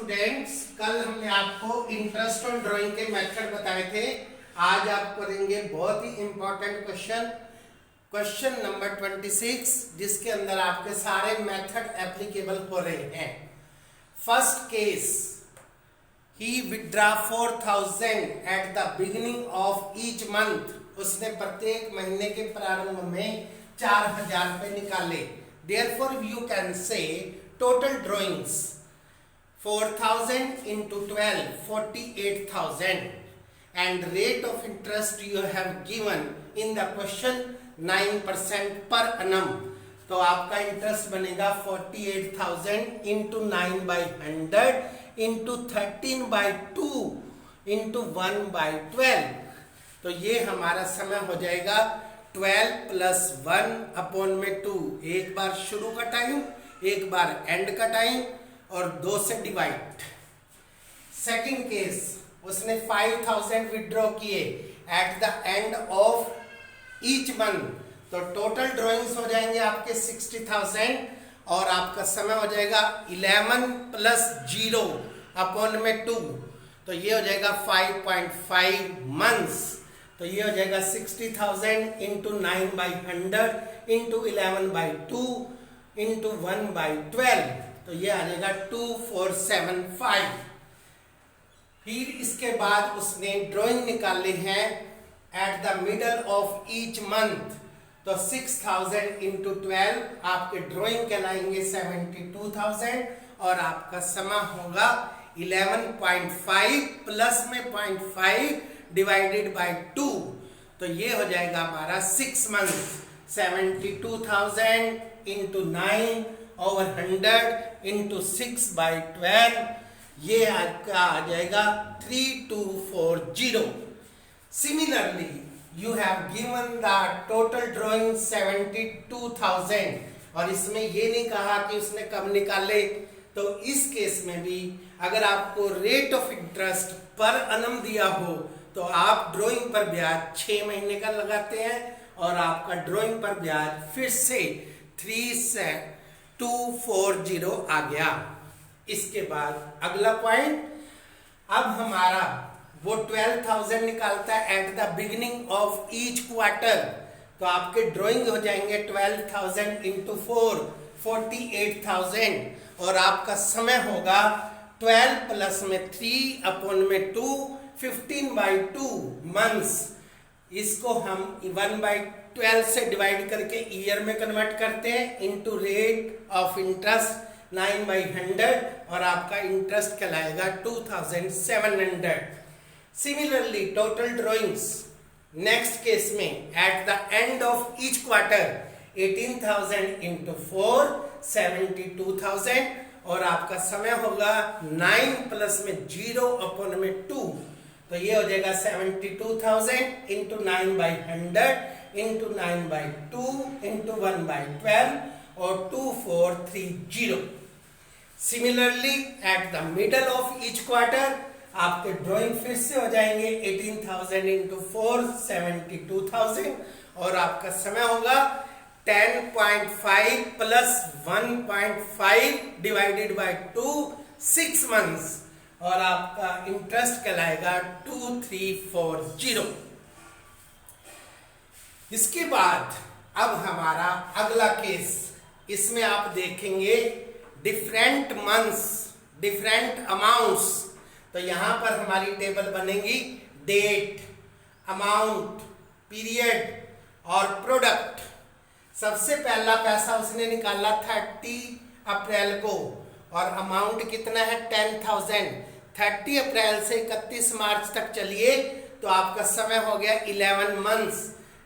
Students, कल हमने आपको इंटरेस्ट ऑन ड्राइंग के मेथड बताए थे। आज आप करेंगे बहुत ही इंपॉर्टेंट क्वेश्चन नंबर 26, जिसके अंदर आपके सारे मेथड एप्लीकेबल हो रहे हैं। First case, he withdraw 4000 at the beginning of each month. उसने प्रत्येक महीने के प्रारंभ में 4000 रुपए निकाले। Therefore you can say total drawings 4000 into 12, 48,000, and rate of interest you have given in the question 9% per annum। तो आपका इंटरेस्ट बनेगा 48,000 into 9/100 into 13/2 into 1/12। तो ये हमारा समय हो जाएगा 12 + 1/2। एक बार शुरू का टाइम, एक बार एंड का टाइम और 2 से डिवाइड। सेकंड केस, उसने 5000 विड्रॉ किए eight the end of each month. तो टोटल ड्रॉइंग्स हो जाएंगे आपके 60,000 और आपका समय हो जाएगा 11 + 0/2। तो ये हो जाएगा 5.5 मंथ्स। तो ये हो जाएगा 60,000 into 9/100 into 11/2 into 1/12। तो ये आ जाएगा 2475। फिर इसके बाद उसने ड्राइंग निकाले हैं at the middle of each month. तो 6000 into 12 आपके ड्राइंग कहलाएंगे 72,000 और आपका समय होगा 11.5 प्लस में 0.5 डिवाइडेड बाय 2। तो ये हो जाएगा हमारा 6 मंथ। 72,000 into 9/100 into 6/12, ये आपका आ जाएगा 3240। Similarly you have given the total drawing 72,000 और इसमें ये नहीं कहा कि उसने कब निकाले। तो इस केस में भी अगर आपको रेट ऑफ इंटरेस्ट पर annum दिया हो तो आप ड्राइंग पर ब्याज 6 महीने का लगाते हैं और आपका ड्राइंग पर ब्याज फिर से 3240 आ गया। इसके बाद अगला पॉइंट, अब हमारा वो 12,000 निकालता है at the beginning of each quarter. तो आपके ड्राइंग हो जाएंगे 12,000 into 4, 48,000 और आपका समय होगा 12 प्लस में 3/2 15/2 मंथ्स। इसको हम 1/12 से डिवाइड करके ईयर में कन्वर्ट करते हैं इनटू रेट ऑफ इंटरेस्ट 9/100 और आपका इंटरेस्ट कहलाएगा 2700। Similarly total drawings next case में at the end of each quarter 18,000 into 4, 72,000 और आपका समय होगा 9 प्लस में 0/2। तो ये हो जाएगा 72,000 into 9/100 into 9/2 into 1/12 और 2430। Similarly at the middle of each quarter आपके ड्राइंग फिर से हो जाएंगे 18,000 into 4, 72,000 और आपका समय होगा 10.5 प्लस 1.5 डिवाइडेड बाय 2, 6 मंथ्स और आपका इंटरेस्ट कहलाएगा 2340। इसके बाद अब हमारा अगला केस, इसमें आप देखेंगे डिफरेंट मंथ्स, डिफरेंट अमाउंट्स। तो यहां पर हमारी टेबल बनेगी डेट, अमाउंट, पीरियड और प्रोडक्ट। सबसे पहला पैसा उसने निकाला 30 अप्रैल को और अमाउंट कितना है 10,000। 30 अप्रैल से 31 मार्च तक चलिए तो आपका समय हो गया 11 मंथ्स।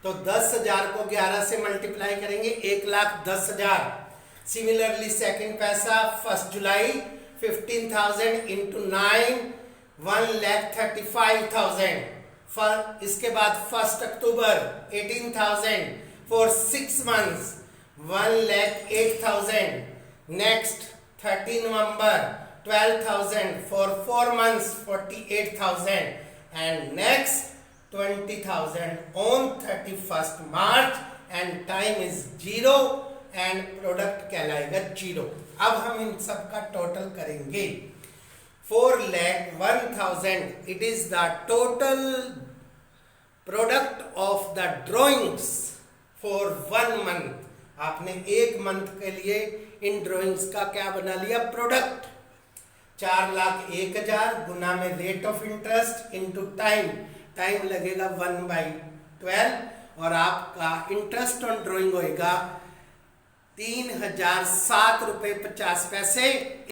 तो 10,000 को 11 से मल्टीप्लाई करेंगे 1,10,000। सिमिलरली सेकंड पैसा 1 जुलाई 15,000 into 9, 1,35,000। इसके बाद 1 अक्टूबर 18,000 for 6 months 1,08,000। Next 30 November 12,000 for 4 months 48,000 and next 20,000 on 31st March and time is 0 and product कहलाएगा 0। अब हम इन सब का टोटल करेंगे। 4,01,000 it is the total product of the drawings for 1 month। आपने 1 मंथ के लिए इन ड्राइंग्स का क्या बना लिया, प्रोडक्ट। 4,01,000 गुना में rate of interest into time, time लगेगा 1/12 और आपका इंटरेस्ट ऑन ड्राइंग होएगा 3,007 रुपये 50 पैसे।